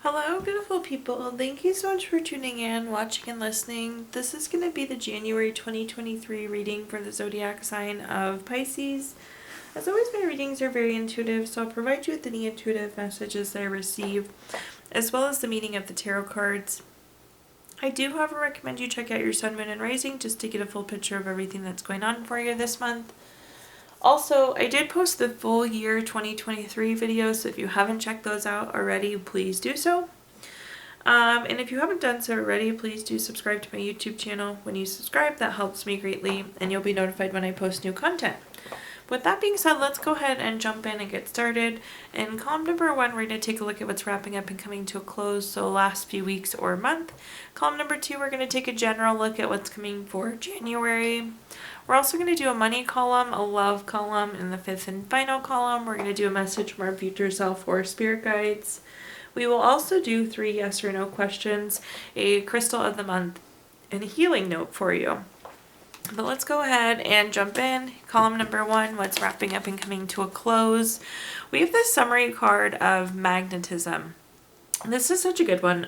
Hello, beautiful people. Thank you so much for tuning in, watching, and listening. This is going to be the January 2023 reading for the zodiac sign of Pisces. As always, my readings are very intuitive, so I'll provide you with any intuitive messages that I receive, as well as the meaning of the tarot cards. I do, however, recommend you check out your sun, moon, and rising just to get a full picture of everything that's going on for you this month. Also, I did post the full year 2023 video, so if you haven't checked those out already, please do so. And if you haven't done so already, please do subscribe to my YouTube channel. When you subscribe, that helps me greatly, and you'll be notified when I post new content. With that being said, let's go ahead and jump in and get started. In column number 1, we're going to take a look at what's wrapping up and coming to a close, so last few weeks or month. Column number 2, we're going to take a general look at what's coming for January. We're also going to do a money column, a love column, and the 5th and final column, we're going to do a message from our future self or spirit guides. We will also do 3 yes or no questions, a crystal of the month, and a healing note for you. But let's go ahead and jump in. Column number 1, what's wrapping up and coming to a close. We have this summary card of magnetism. This is such a good one.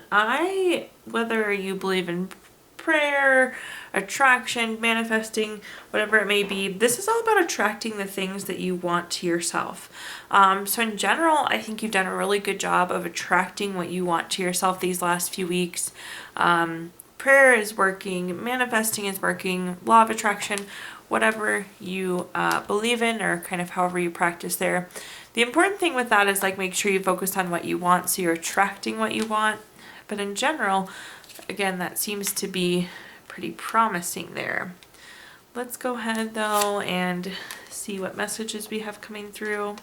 Whether you believe in prayer, attraction, manifesting, whatever it may be, this is all about attracting the things that you want to yourself. So in general, I think you've done a really good job of attracting what you want to yourself these last few weeks. Prayer is working, manifesting is working, law of attraction, whatever you believe in, or kind of however you practice there. The important thing with that is make sure you focus on what you want so you're attracting what you want. But in general, again, that seems to be pretty promising there. Let's go ahead though and see what messages we have coming through.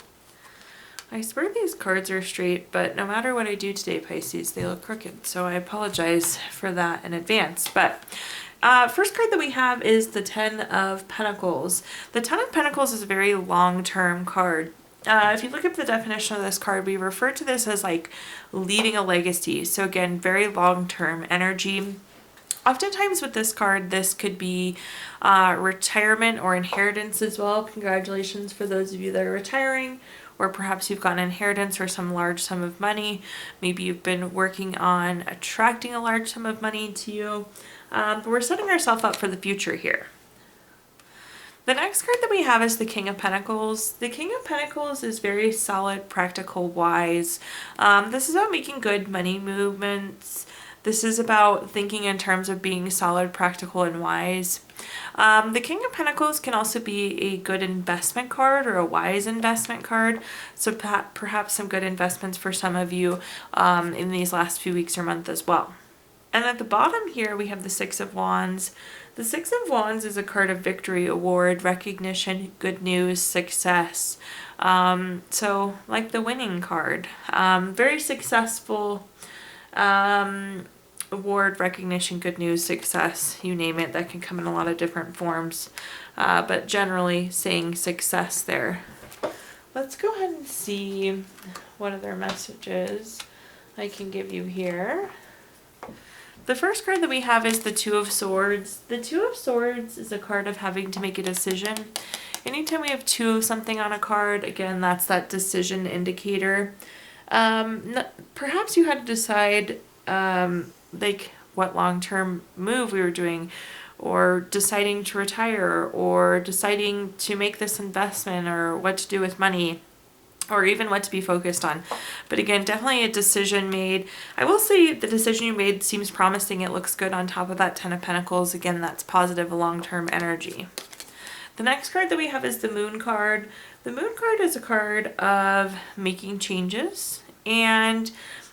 I swear these cards are straight, but no matter what I do today, Pisces, they look crooked. So I apologize for that in advance. But first card that we have is the 10 of Pentacles. The 10 of Pentacles is a very long-term card. If you look up the definition of this card, we refer to this as leaving a legacy. So again, very long-term energy. Oftentimes with this card, this could be retirement or inheritance as well. Congratulations for those of you that are retiring, or perhaps you've got an inheritance or some large sum of money. Maybe you've been working on attracting a large sum of money to you. But we're setting ourselves up for the future here. The next card that we have is the King of Pentacles. The King of Pentacles is very solid, practical, wise. This is about making good money movements. This is about thinking in terms of being solid, practical, and wise. The King of Pentacles can also be a good investment card or a wise investment card. So perhaps some good investments for some of you in these last few weeks or month as well. And at the bottom here, we have the 6 of Wands. The 6 of Wands is a card of victory, award, recognition, good news, success. So like the winning card, very successful, award, recognition, good news, success, you name it. That can come in a lot of different forms, but generally saying success there. Let's go ahead and see what other messages I can give you here. The first card that we have is the 2 of Swords. The 2 of Swords is a card of having to make a decision. Anytime we have 2 of something on a card, again, that's that decision indicator. Perhaps you had to decide what long-term move we were doing, or deciding to retire, or deciding to make this investment, or what to do with money, or even what to be focused on. But again, definitely a decision made. I will say the decision you made seems promising. It looks good on top of that 10 of Pentacles. Again, that's positive, long-term energy. The next card that we have is the Moon card. The Moon card is a card of making changes, and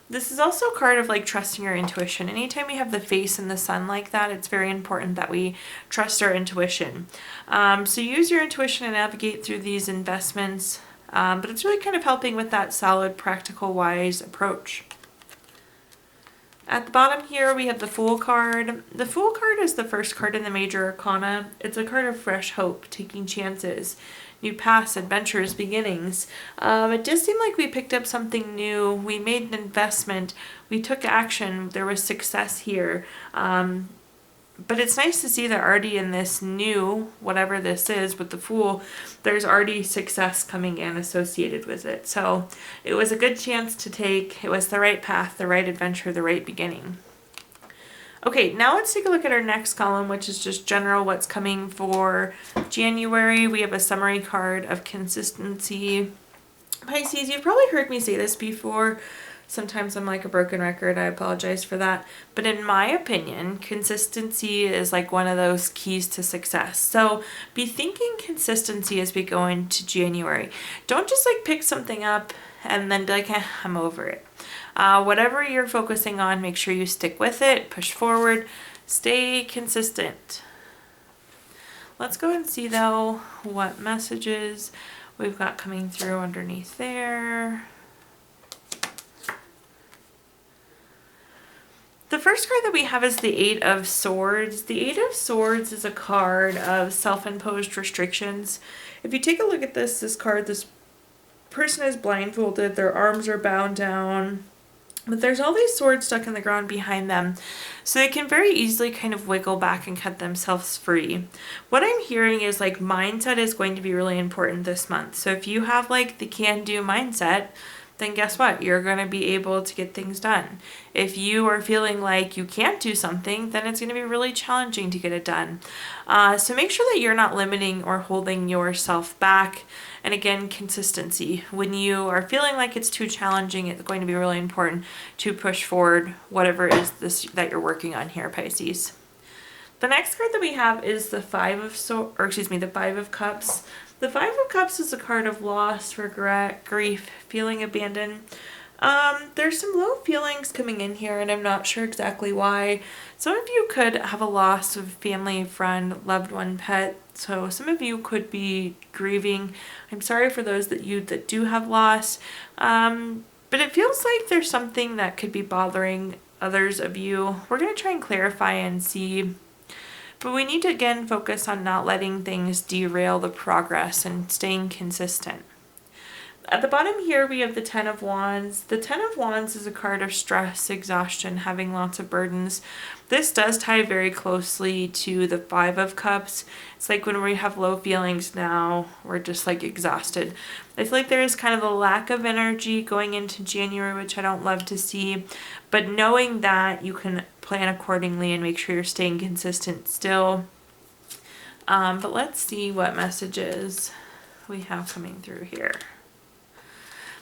this is also a card of trusting your intuition. Anytime we have the face in the sun like that, it's very important that we trust our intuition. So use your intuition to navigate through these investments. But it's really kind of helping with that solid, practical, wise approach. At the bottom here, we have the Fool card. The Fool card is the first card in the Major Arcana. It's a card of fresh hope, taking chances, new paths, adventures, beginnings. It does seem like we picked up something new. We made an investment. We took action. There was success here. But it's nice to see that already in this new, whatever this is with the Fool, there's already success coming in associated with it. So it was a good chance to take. It was the right path, the right adventure, the right beginning. Okay, now let's take a look at our next column, which is just general what's coming for January. We have a summary card of consistency. Pisces, you've probably heard me say this before. Sometimes I'm like a broken record. I apologize for that. But in my opinion, consistency is like one of those keys to success. So be thinking consistency as we go into January. Don't just like pick something up and then be like, I'm over it. Whatever you're focusing on, make sure you stick with it, push forward, stay consistent. Let's go and see though what messages we've got coming through underneath there. The first card that we have is the Eight of Swords. The Eight of Swords is a card of self-imposed restrictions. If you take a look at this card, this person is blindfolded, their arms are bound down, but there's all these swords stuck in the ground behind them. So they can very easily kind of wiggle back and cut themselves free. What I'm hearing is like mindset is going to be really important this month. So if you have like the can-do mindset, then guess what? You're going to be able to get things done. If you are feeling like you can't do something, then it's going to be really challenging to get it done. So make sure that you're not limiting or holding yourself back. And again, consistency. When you are feeling like it's too challenging, it's going to be really important to push forward whatever it is that you're working on here, Pisces. The next card that we have is the the Five of Cups. The Five of Cups is a card of loss, regret, grief, feeling abandoned. There's some low feelings coming in here, and I'm not sure exactly why. Some of you could have a loss of family, friend, loved one, pet. So some of you could be grieving. I'm sorry for those that do have loss. But it feels like there's something that could be bothering others of you. We're going to try and clarify and see. But we need to, again, focus on not letting things derail the progress and staying consistent. At the bottom here, we have the Ten of Wands. The Ten of Wands is a card of stress, exhaustion, having lots of burdens. This does tie very closely to the Five of Cups. It's like when we have low feelings now, we're just like exhausted. I feel like there is kind of a lack of energy going into January, which I don't love to see. But knowing that, you can plan accordingly and make sure you're staying consistent still. But let's see what messages we have coming through here.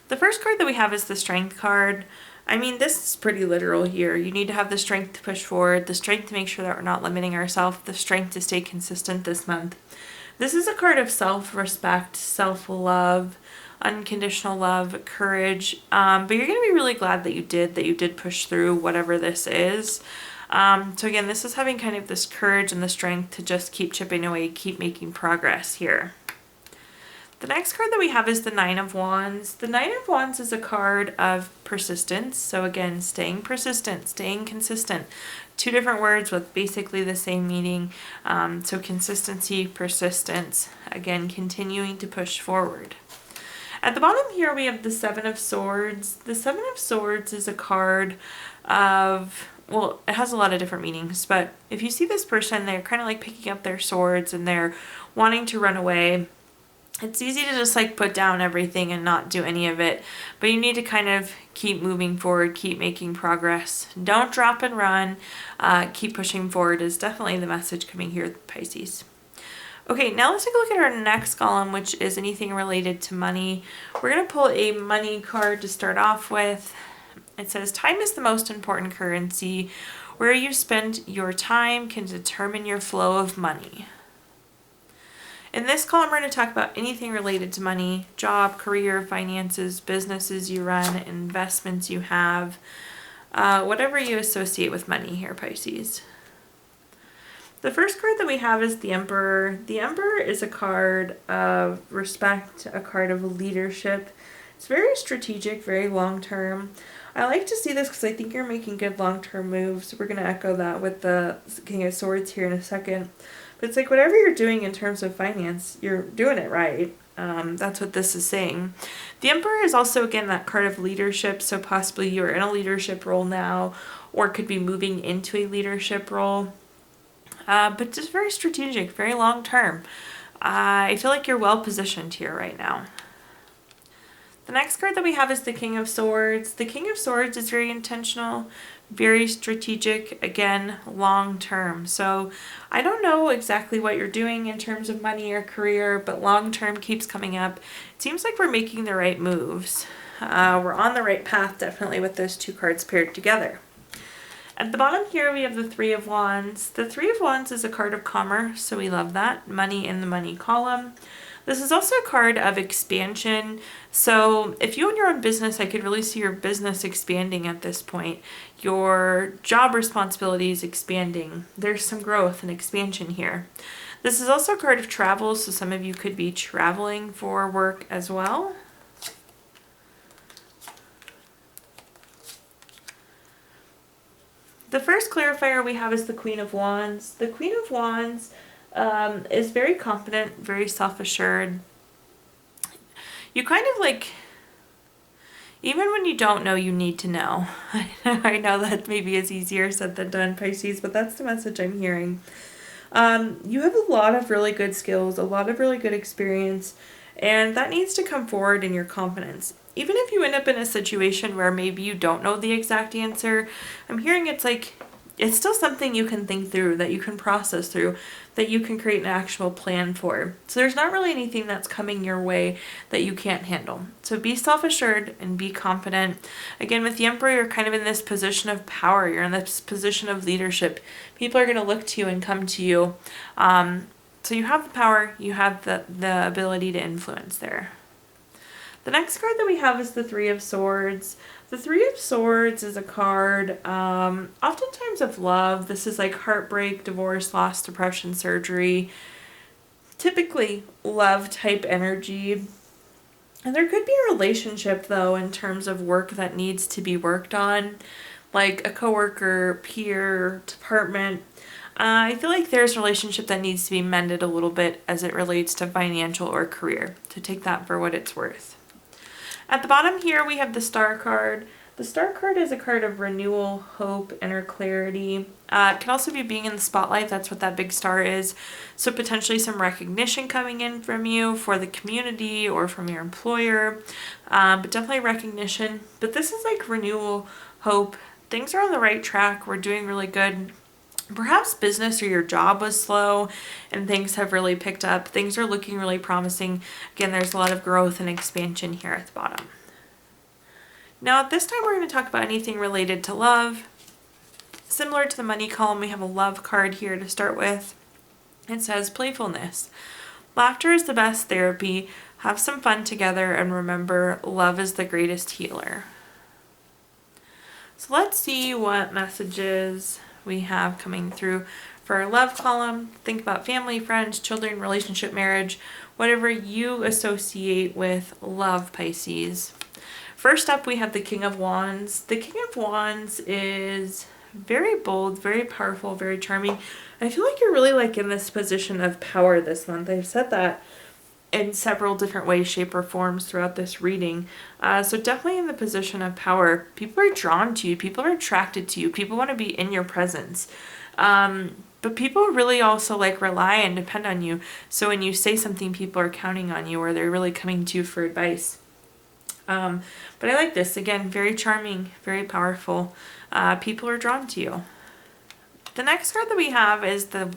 The first card that we have is the Strength card. I mean, this is pretty literal here. You need to have the strength to push forward, the strength to make sure that we're not limiting ourselves, the strength to stay consistent this month. This is a card of self-respect, self-love, unconditional love, courage. But you're going to be really glad that you did push through whatever this is. So again, this is having kind of this courage and the strength to just keep chipping away, keep making progress here. The next card that we have is the Nine of Wands. The Nine of Wands is a card of persistence. So again, staying persistent, staying consistent. Two different words with basically the same meaning. So consistency, persistence, again, continuing to push forward. At the bottom here, we have the Seven of Swords. The Seven of Swords is a card of, well, it has a lot of different meanings, but if you see this person, they're kind of like picking up their swords and they're wanting to run away. It's easy to just like put down everything and not do any of it, but you need to kind of keep moving forward, keep making progress. Don't drop and run. Keep pushing forward is definitely the message coming here, Pisces. Okay, now let's take a look at our next column, which is anything related to money. We're going to pull a money card to start off with. It says, time is the most important currency. Where you spend your time can determine your flow of money. In this column, we're going to talk about anything related to money, job, career, finances, businesses you run, investments you have, whatever you associate with money here, Pisces. The first card that we have is the Emperor. The Emperor is a card of respect, a card of leadership. It's very strategic, very long-term. I like to see this because I think you're making good long-term moves. We're going to echo that with the King of Swords here in a second. But it's like whatever you're doing in terms of finance, you're doing it right. That's what this is saying. The Emperor is also, again, that card of leadership. So possibly you're in a leadership role now or could be moving into a leadership role. but just very strategic, very long term. I feel like you're well positioned here right now. The next card that we have is the King of Swords. The King of Swords is very intentional, very strategic, again, long term. So I don't know exactly what you're doing in terms of money or career, but long term keeps coming up. It seems like we're making the right moves. We're on the right path, definitely, with those two cards paired together. At the bottom here, we have the Three of Wands. The Three of Wands is a card of commerce, so we love that. Money in the money column. This is also a card of expansion. So if you own your own business, I could really see your business expanding at this point. Your job responsibilities expanding. There's some growth and expansion here. This is also a card of travel, so some of you could be traveling for work as well. The first clarifier we have is the Queen of Wands. The Queen of Wands is very confident, very self-assured. You kind of like, even when you don't know, you need to know. I know that maybe is easier said than done, Pisces, but that's the message I'm hearing. You have a lot of really good skills, a lot of really good experience, and that needs to come forward in your confidence. Even if you end up in a situation where maybe you don't know the exact answer, I'm hearing it's like, it's still something you can think through, that you can process through, that you can create an actual plan for. So there's not really anything that's coming your way that you can't handle. So be self-assured and be confident. Again, with the Emperor, you're kind of in this position of power. You're in this position of leadership. People are going to look to you and come to you. So you have the power, you have the ability to influence there. The next card that we have is the Three of Swords. The Three of Swords is a card, oftentimes of love. This is like heartbreak, divorce, loss, depression, surgery. Typically love type energy. And there could be a relationship though in terms of work that needs to be worked on, like a coworker, peer, department. I feel like there's a relationship that needs to be mended a little bit as it relates to financial or career. So take that for what it's worth. At the bottom here, we have the Star card. The Star card is a card of renewal, hope, inner clarity. It can also be being in the spotlight. That's what that big star is. So potentially some recognition coming in from you for the community or from your employer, but definitely recognition. But this is like renewal, hope. Things are on the right track. We're doing really good. Perhaps business or your job was slow and things have really picked up. Things are looking really promising. Again, there's a lot of growth and expansion here at the bottom. Now at this time, we're going to talk about anything related to love. Similar to the money column, we have a love card here to start with. It says playfulness. Laughter is the best therapy. Have some fun together and remember, love is the greatest healer. So let's see what messages we have coming through for our love column. Think about family, friends, children, relationship, marriage, whatever you associate with love, Pisces. First up, we have the King of Wands. The King of Wands is very bold, very powerful, very charming. I feel like you're really like in this position of power this month. I've said that in several different ways, shape, or forms throughout this reading. So definitely in the position of power. People are drawn to you. People are attracted to you. People want to be in your presence. But people really also like rely and depend on you. So when you say something, people are counting on you or they're really coming to you for advice. But I like this. Again, very charming, very powerful. People are drawn to you. The next card that we have is the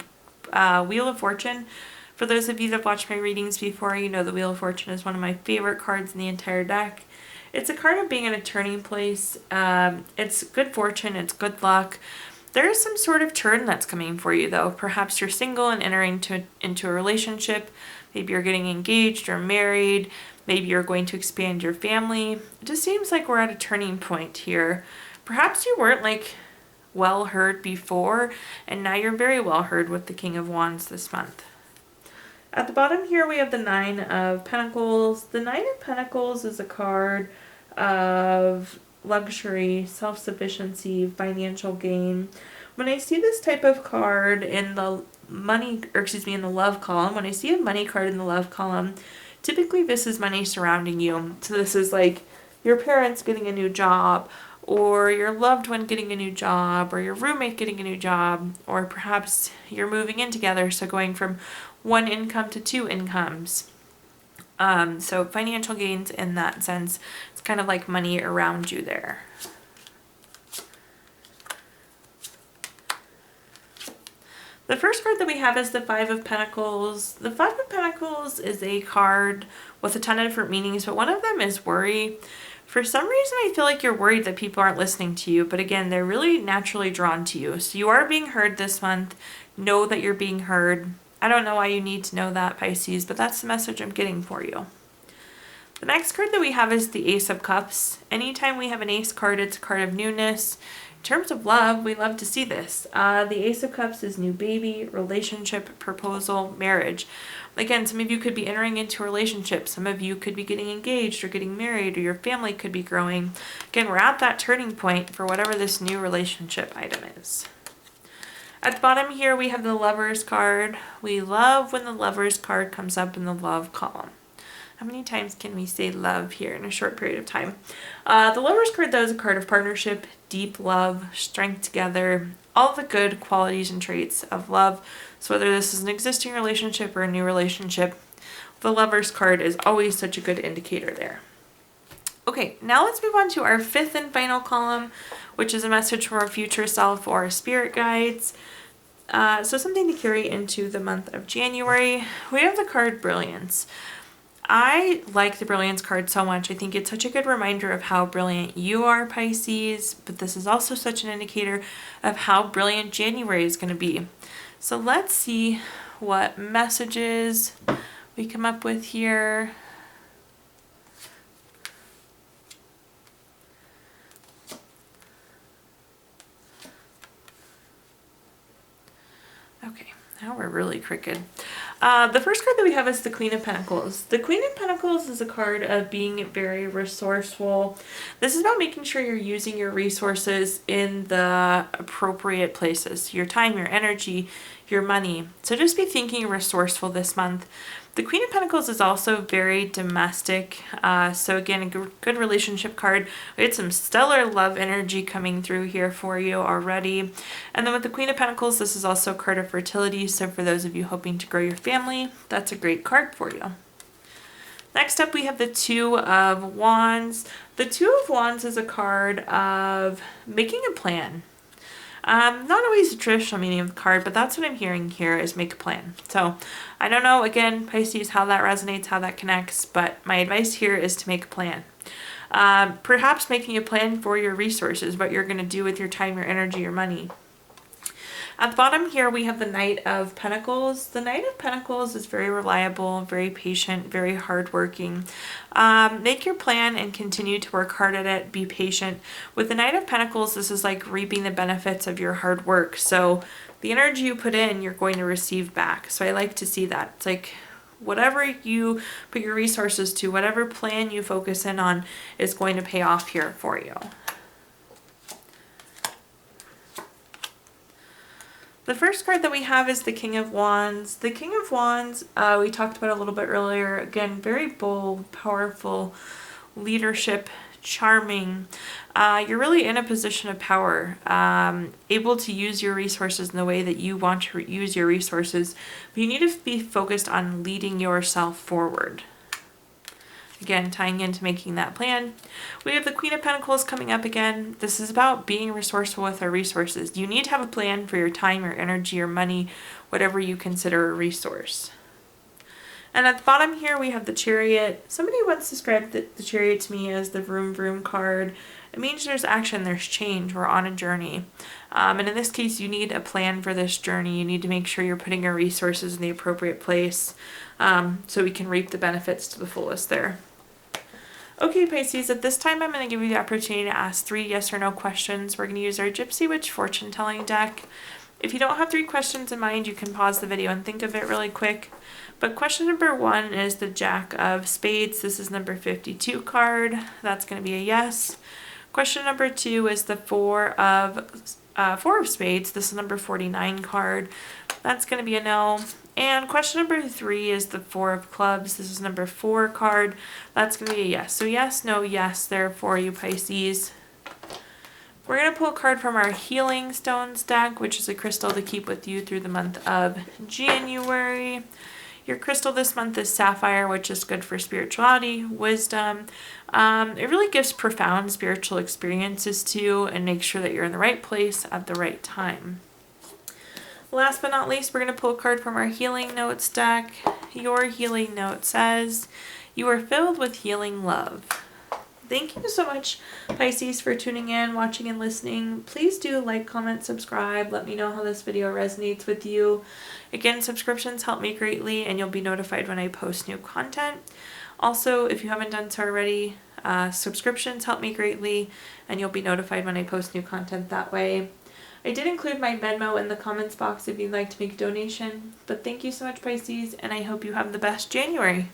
Wheel of Fortune. For those of you that have watched my readings before, you know the Wheel of Fortune is one of my favorite cards in the entire deck. It's a card of being in a turning place. It's good fortune. It's good luck. There is some sort of turn that's coming for you, though. Perhaps you're single and entering into a relationship. Maybe you're getting engaged or married. Maybe you're going to expand your family. It just seems like we're at a turning point here. Perhaps you weren't like well heard before, and now you're very well heard with the King of Wands this month. At the bottom here, we have the Nine of Pentacles. The Nine of Pentacles is a card of luxury, self-sufficiency, financial gain. When I see this type of card in the in the love column, when I see a money card in the love column, typically this is money surrounding you. So this is like your parents getting a new job, or your loved one getting a new job, or your roommate getting a new job, or perhaps you're moving in together, so going from one income to two incomes. So financial gains in that sense. It's kind of like money around you there. The first card that we have is the Five of Pentacles. The Five of Pentacles is a card with a ton of different meanings, but one of them is worry. For some reason, I feel like you're worried that people aren't listening to you, but again, they're really naturally drawn to you. So you are being heard this month. Know that you're being heard. I don't know why you need to know that, Pisces, but that's the message I'm getting for you. The next card that we have is the Ace of Cups. Anytime we have an ace card, it's a card of newness. In terms of love, we love to see this. The Ace of Cups is new baby, relationship, proposal, marriage. Again, some of you could be entering into a relationship. Some of you could be getting engaged or getting married, or your family could be growing. Again, we're at that turning point for whatever this new relationship item is. At the bottom here, we have the Lovers card. We love when the Lovers card comes up in the love column. How many times can we say love here in a short period of time? The Lovers card, though, is a card of partnership, deep love, strength together, all the good qualities and traits of love. So whether this is an existing relationship or a new relationship, the Lovers card is always such a good indicator there. Okay, now let's move on to our fifth and final column, which is a message from our future self or our spirit guides. So something to carry into the month of January. We have the card Brilliance. I like the Brilliance card so much. I think it's such a good reminder of how brilliant you are, Pisces, but this is also such an indicator of how brilliant January is going to be. So let's see what messages we come up with here. Okay, now we're really crooked. The first card that we have is the Queen of Pentacles. The Queen of Pentacles is a card of being very resourceful. This is about making sure you're using your resources in the appropriate places. Your time, your energy, your money. So just be thinking resourceful this month. The Queen of Pentacles is also very domestic. So again, a good relationship card. We had some stellar love energy coming through here for you already. And then with the Queen of Pentacles, this is also a card of fertility. So for those of you hoping to grow your family, that's a great card for you. Next up, we have the Two of Wands. The Two of Wands is a card of making a plan. Not always the traditional meaning of the card, but that's what I'm hearing here is make a plan. So I don't know, again, Pisces, how that resonates, how that connects, but my advice here is to make a plan. Perhaps making a plan for your resources, what you're going to do with your time, your energy, your money. At the bottom here, we have the Knight of Pentacles. The Knight of Pentacles is very reliable, very patient, very hardworking. Make your plan and continue to work hard at it. Be patient. With the Knight of Pentacles, this is like reaping the benefits of your hard work. So the energy you put in, you're going to receive back. So I like to see that. It's like whatever you put your resources to, whatever plan you focus in on is going to pay off here for you. The first card that we have is the King of Wands. The King of Wands, we talked about a little bit earlier. Again, very bold, powerful, leadership, charming. You're really in a position of power, able to use your resources in the way that you want to use your resources. But you need to be focused on leading yourself forward. Again, tying into making that plan. We have the Queen of Pentacles coming up again. This is about being resourceful with our resources. You need to have a plan for your time, your energy, your money, whatever you consider a resource. And at the bottom here, we have the Chariot. Somebody once described the Chariot to me as the vroom vroom card. It means there's action, there's change, we're on a journey. And in this case, you need a plan for this journey. You need to make sure you're putting your resources in the appropriate place so we can reap the benefits to the fullest there. Okay, Pisces, at this time, I'm going to give you the opportunity to ask 3 yes or no questions. We're going to use our Gypsy Witch fortune telling deck. If you don't have 3 questions in mind, you can pause the video and think of it really quick. But question number 1 is the Jack of Spades. This is number 52 card. That's going to be a yes. Question number 2 is the Four of Spades. This is number 49 card. That's going to be a no. And question number 3 is the Four of Clubs. This is number 4 card. That's going to be a yes. So yes, no, yes there for you, Pisces. We're going to pull a card from our Healing Stones deck, which is a crystal to keep with you through the month of January. Your crystal this month is Sapphire, which is good for spirituality, wisdom. It really gives profound spiritual experiences to you and makes sure that you're in the right place at the right time. Last but not least, we're going to pull a card from our Healing Notes deck. Your healing note says, "You are filled with healing love." Thank you so much, Pisces, for tuning in, watching, and listening. Please do like, comment, subscribe. Let me know how this video resonates with you. Again, subscriptions help me greatly, and you'll be notified when I post new content. Also, if you haven't done so already, subscriptions help me greatly, and you'll be notified when I post new content that way. I did include my Venmo in the comments box if you'd like to make a donation. But thank you so much, Pisces, and I hope you have the best January.